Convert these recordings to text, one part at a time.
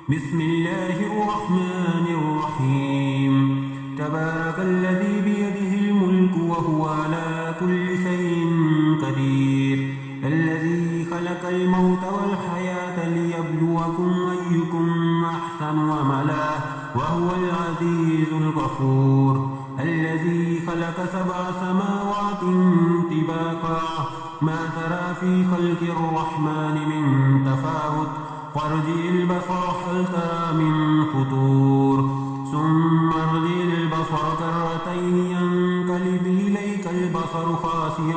بسم الله الرحمن الرحيم تبارك الذي بيده الملك وهو على كل شيء قدير الذي خلق الموت والحياة ليبلوكم أيكم أحسن عملا وهو العزيز الغفور الذي خلق 7 سماوات طباقا ما ترى في خلق الرحمن من تفاوت فارجع البصر هل ترى من فطور ثم ارجع البصر كرتين ينقلب إليك البصر خاسئا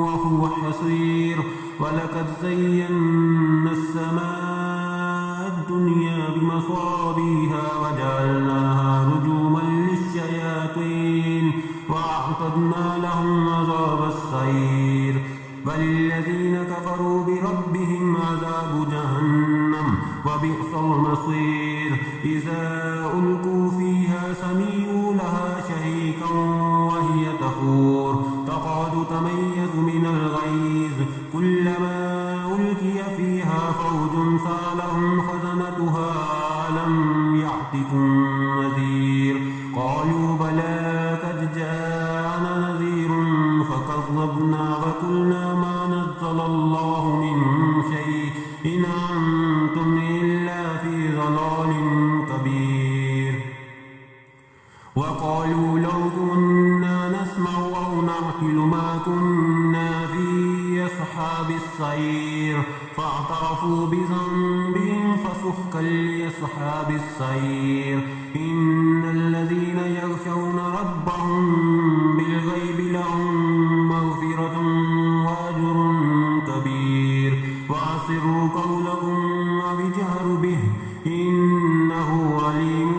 وهو حصير ولقد زينا السماء الدنيا بمصابيح وجعلناها رجوما للشياطين وأعتدنا لهم عذاب السعير وللذين كفروا بربهم عذاب جهنم وبئس المصير إذا ألقوا فيها سمعوا لها شهيقا وهي تفور تكاد تميز من الغيظ كلما ألقي فيها فوج سألهم خزنتها ألم يأتكم نذير قالوا بلى قد جاءنا نذير فكذبنا وقلنا ما نزل الله من شيء إن أنتم إلا في ضلال كبير وقالوا لو كنا نسمع أو نعقل ما كنا في أصحاب السعير فاعترفوا بذنبهم فسحقا لأصحاب السعير إن الذين يخشون ربهم بالغيب لهم مغفرة وأجر كبير وأسروا قولكم أو اجهروا به إنه عليم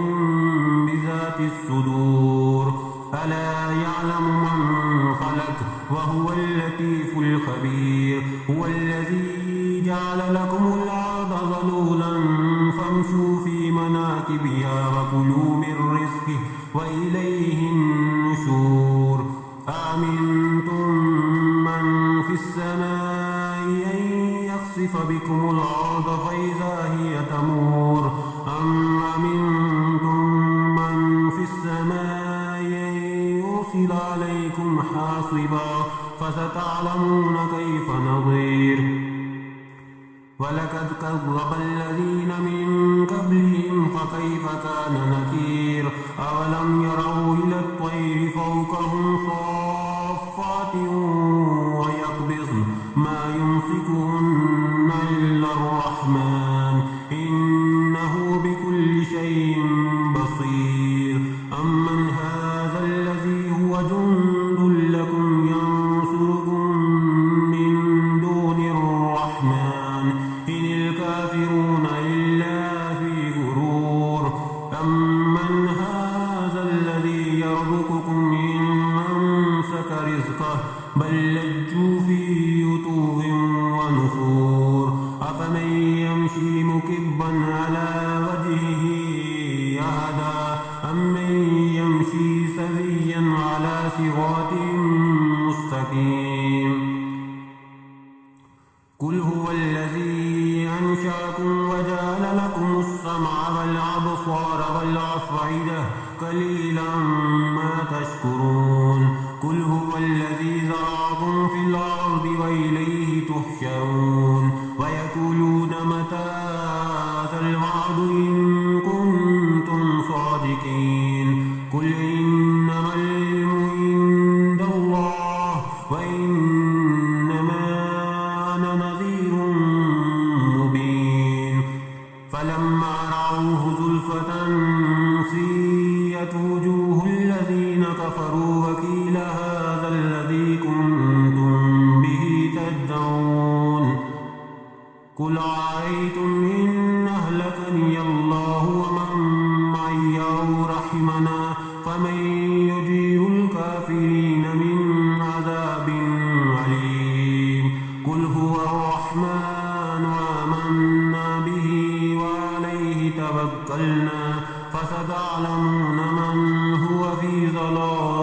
بذات الصدور ألا يعلم من خلق وهو اللطيف الخبير هو الذي جعل لكم الأرض ذلولا فامشوا في مناكبها وكلوا من رزقه وإليه النشور أأمنتم من في السماء أن يخسف بكم الأرض فإذا هي تمور أم أمنتم من في السماء أن يرسل عليكم حاصبا فستعلمون كيف نظير ولقد كذب الذين من قبلهم فكيف كان نكير أولم يروا إلى الطير فوقهم صافات ويقبضن ما يمسكهن إلا الرحمن إنه بكل شيء بصير أمن هذا الذي هو جند لكم ينصركم من دون الرحمن إن الكافرون إلا في غرور أمن هذا الذي يرزقكم إن أمسك رزقه بل لجوا في عتو ونفور أفمن يمشي مكبا على وجهه أهدى أمن يمشي سويا على صراط مستقيم قل هو الذي أنشأكم وجعل لكم السمع والأبصار والأفئدة قليلا ما تشكرون قل هو الذي ذرأكم في الأرض وإليه تحشرون ويقولون متى هذا الوعد إن كنتم صادقين قل إنما العلم عند الله وإنما أنا نذير مبين فلما رأوه زلفة سيئت وجوه الذين كفروا وقيل هذا الذي كنتم به تدعون قل أرأيتم إن أهلكني الله ومن معي أو رحمنا فمن يجير الكافرين من عذاب أليم قل هو الرحمن آمنا به وعليه توكلنا فستعلمون من هو في ضلال